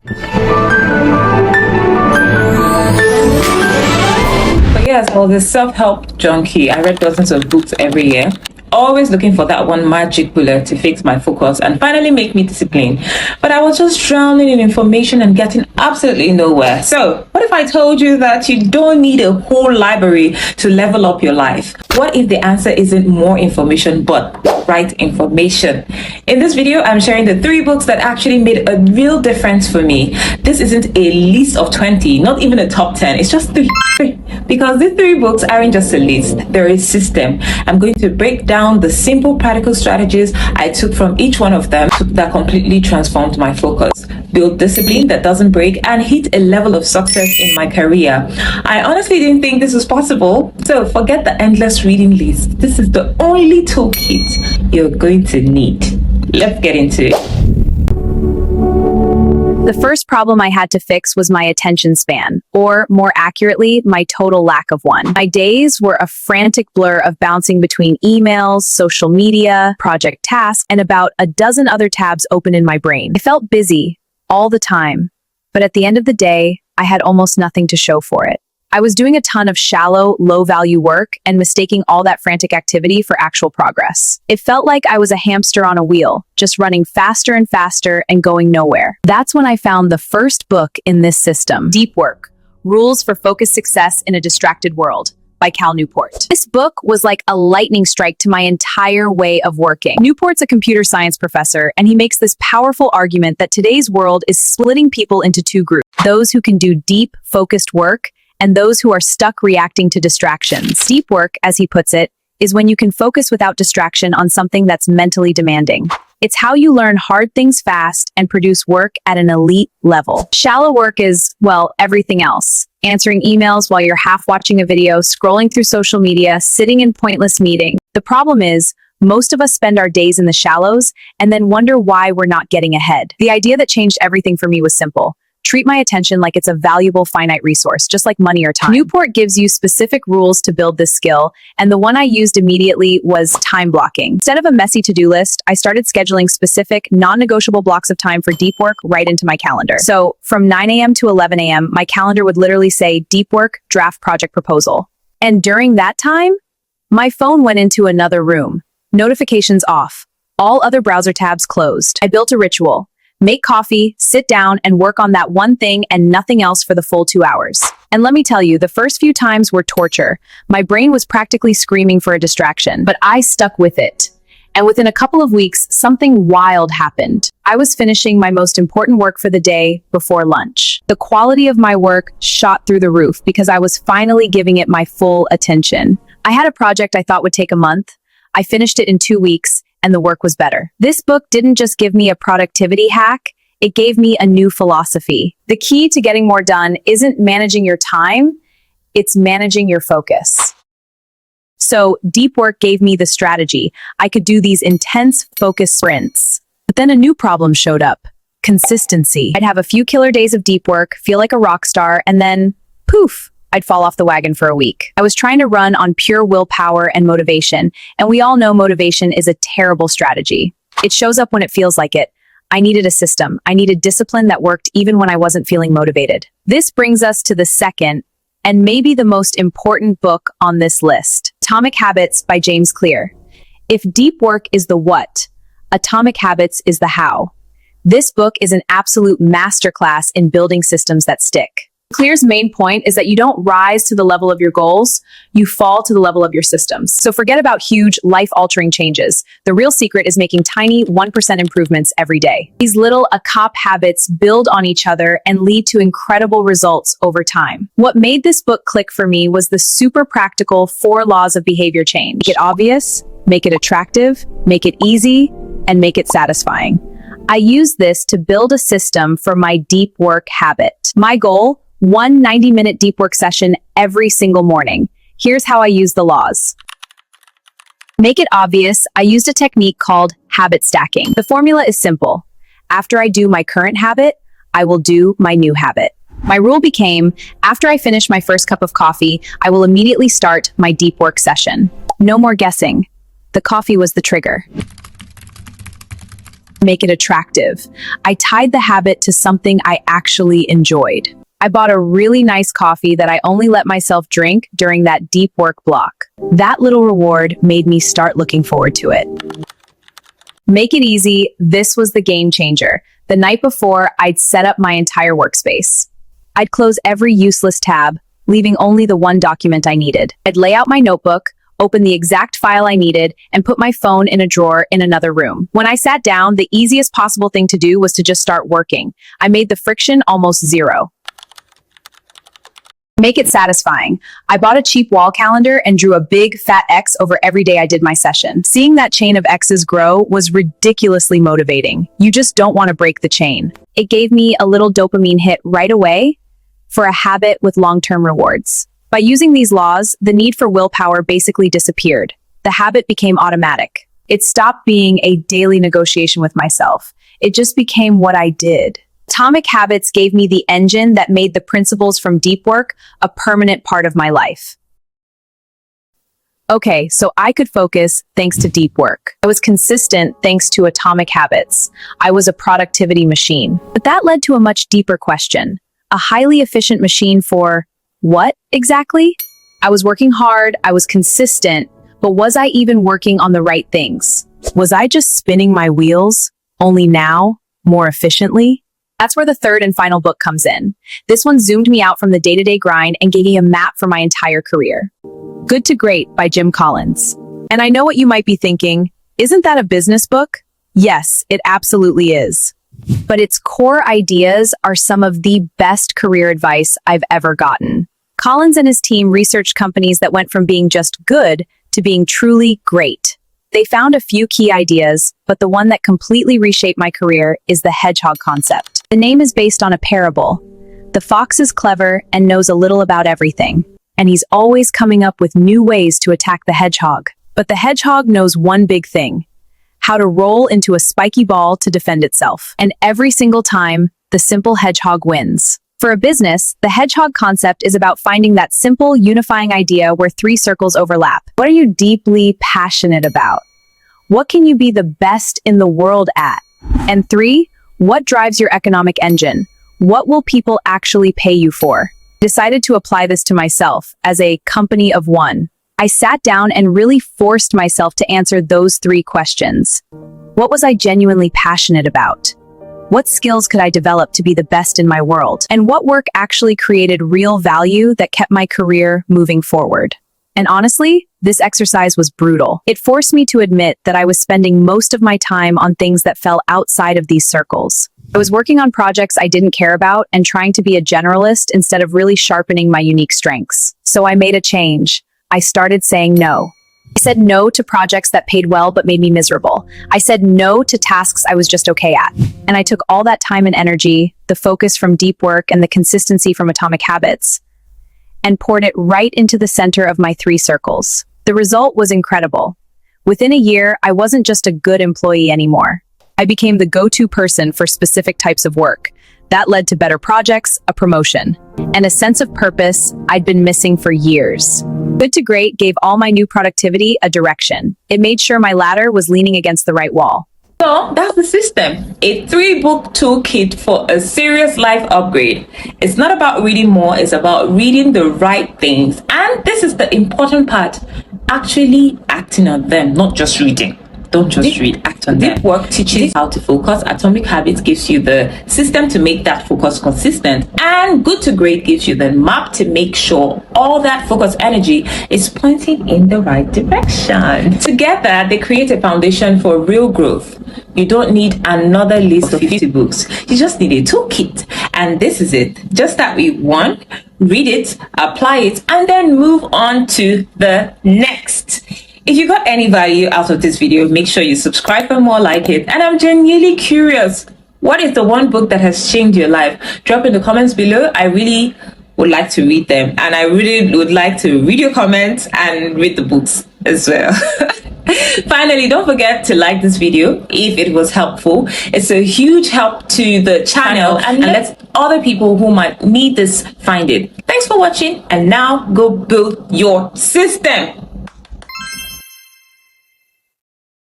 But yes, I was a self-help junkie. I read dozens of books every year, always looking for that one magic bullet to fix my focus and finally make me disciplined. But I was just drowning in information and getting absolutely nowhere. So, what if I told you that you don't need a whole library to level up your life? What if the answer isn't more information but right information? In this video, I'm sharing the 3 books that actually made a real difference for me. This isn't a list of 20, not even a top 10. It's just 3. Because these 3 books aren't just a list, they're a system. I'm going to break down the simple practical strategies I took from each one of them that completely transformed my focus, built discipline that doesn't break, and hit a level of success in my career. I honestly didn't think this was possible, so forget the endless reading list. This is the only toolkit you're going to need. Let's get into it. The first problem I had to fix was my attention span, or more accurately, my total lack of one. My days were a frantic blur of bouncing between emails, social media, project tasks, and about a dozen other tabs open in my brain. I felt busy all the time, but at the end of the day, I had almost nothing to show for it. I was doing a ton of shallow, low-value work and mistaking all that frantic activity for actual progress. It felt like I was a hamster on a wheel, just running faster and faster and going nowhere. That's when I found the first book in this system, Deep Work: Rules for Focused Success in a Distracted World, by Cal Newport. This book was like a lightning strike to my entire way of working. Newport's a computer science professor, and he makes this powerful argument that today's world is splitting people into 2 groups: those who can do deep, focused work, and those who are stuck reacting to distractions. Deep work, as he puts it, is when you can focus without distraction on something that's mentally demanding. It's how you learn hard things fast and produce work at an elite level. Shallow work is, well, everything else. Answering emails while you're half watching a video, scrolling through social media, sitting in pointless meetings. The problem is, most of us spend our days in the shallows and then wonder why we're not getting ahead. The idea that changed everything for me was simple. Treat my attention like it's a valuable finite resource, just like money or time. Newport gives you specific rules to build this skill, and the one I used immediately was time blocking. Instead of a messy to-do list, I started scheduling specific, non-negotiable blocks of time for deep work right into my calendar. So from 9 a.m. to 11 a.m., my calendar would literally say, deep work, draft project proposal. And during that time, my phone went into another room. Notifications off. All other browser tabs closed. I built a ritual. Make coffee, sit down, and work on that one thing and nothing else for the full 2 hours. And let me tell you, the first few times were torture. My brain was practically screaming for a distraction, but I stuck with it. And within a couple of weeks, something wild happened. I was finishing my most important work for the day before lunch. The quality of my work shot through the roof because I was finally giving it my full attention. I had a project I thought would take a month. I finished it in 2 weeks, and the work was better. This book didn't just give me a productivity hack, it gave me a new philosophy. The key to getting more done isn't managing your time, it's managing your focus. So deep work gave me the strategy. I could do these intense focus sprints. But then a new problem showed up: consistency. I'd have a few killer days of deep work, feel like a rock star, and then poof, I'd fall off the wagon for a week. I was trying to run on pure willpower and motivation, and we all know motivation is a terrible strategy. It shows up when it feels like it. I needed a system. I needed discipline that worked even when I wasn't feeling motivated. This brings us to the second, and maybe the most important book on this list, Atomic Habits by James Clear. If deep work is the what, Atomic Habits is the how. This book is an absolute masterclass in building systems that stick. Clear's main point is that you don't rise to the level of your goals, you fall to the level of your systems. So forget about huge, life-altering changes. The real secret is making tiny 1% improvements every day. These little ACOP habits build on each other and lead to incredible results over time. What made this book click for me was the super practical 4 laws of behavior change. Make it obvious, make it attractive, make it easy, and make it satisfying. I use this to build a system for my deep work habit. My goal: 1 90-minute deep work session every single morning. Here's how I use the laws. Make it obvious. I used a technique called habit stacking. The formula is simple. After I do my current habit, I will do my new habit. My rule became, after I finish my first cup of coffee, I will immediately start my deep work session. No more guessing. The coffee was the trigger. Make it attractive. I tied the habit to something I actually enjoyed. I bought a really nice coffee that I only let myself drink during that deep work block. That little reward made me start looking forward to it. Make it easy. This was the game changer. The night before, I'd set up my entire workspace. I'd close every useless tab, leaving only the one document I needed. I'd lay out my notebook, open the exact file I needed, and put my phone in a drawer in another room. When I sat down, the easiest possible thing to do was to just start working. I made the friction almost zero. Make it satisfying. I bought a cheap wall calendar and drew a big, fat X over every day I did my session. Seeing that chain of X's grow was ridiculously motivating. You just don't want to break the chain. It gave me a little dopamine hit right away for a habit with long-term rewards. By using these laws, the need for willpower basically disappeared. The habit became automatic. It stopped being a daily negotiation with myself. It just became what I did. Atomic Habits gave me the engine that made the principles from deep work a permanent part of my life. Okay, so I could focus thanks to deep work. I was consistent thanks to Atomic Habits. I was a productivity machine. But that led to a much deeper question. A highly efficient machine for what exactly? I was working hard, I was consistent, but was I even working on the right things? Was I just spinning my wheels, only now, more efficiently? That's where the third and final book comes in. This one zoomed me out from the day-to-day grind and gave me a map for my entire career. Good to Great by Jim Collins. And I know what you might be thinking, isn't that a business book? Yes, it absolutely is. But its core ideas are some of the best career advice I've ever gotten. Collins and his team researched companies that went from being just good to being truly great. They found a few key ideas, but the one that completely reshaped my career is the hedgehog concept. The name is based on a parable. The fox is clever and knows a little about everything, and he's always coming up with new ways to attack the hedgehog. But the hedgehog knows one big thing: how to roll into a spiky ball to defend itself. And every single time, the simple hedgehog wins. For a business, the hedgehog concept is about finding that simple, unifying idea where three circles overlap. What are you deeply passionate about? What can you be the best in the world at? And three, what drives your economic engine? What will people actually pay you for? I decided to apply this to myself as a company of one. I sat down and really forced myself to answer those three questions. What was I genuinely passionate about? What skills could I develop to be the best in my world? And what work actually created real value that kept my career moving forward? And honestly, this exercise was brutal. It forced me to admit that I was spending most of my time on things that fell outside of these circles. I was working on projects I didn't care about and trying to be a generalist instead of really sharpening my unique strengths. So I made a change. I started saying no. I said no to projects that paid well but made me miserable. I said no to tasks I was just okay at. And I took all that time and energy, the focus from deep work and the consistency from Atomic Habits, and poured it right into the center of my three circles. The result was incredible. Within a year, I wasn't just a good employee anymore. I became the go-to person for specific types of work. That led to better projects, a promotion, and a sense of purpose I'd been missing for years. Good to Great gave all my new productivity a direction. It made sure my ladder was leaning against the right wall. So that's the system. A 3-book toolkit for a serious life upgrade. It's not about reading more, it's about reading the right things. And this is the important part, actually acting on them, not just reading. Don't just read, act on them. Deep work teaches how to focus. Atomic Habits gives you the system to make that focus consistent. And Good to Great gives you the map to make sure all that focus energy is pointing in the right direction. Together, they create a foundation for real growth. You don't need another list of 50 books. You just need a toolkit. And this is it. Just start with one, read it, apply it, and then move on to the next. If you got any value out of this video, make sure you subscribe for more like it. And I'm genuinely curious, what is the one book that has changed your life? Drop in the comments below. I really would like to read them. And I really would like to read your comments and read the books as well. Finally, don't forget to like this video if it was helpful. It's a huge help to the channel and let other people who might need this find it. Thanks for watching, and now go build your system.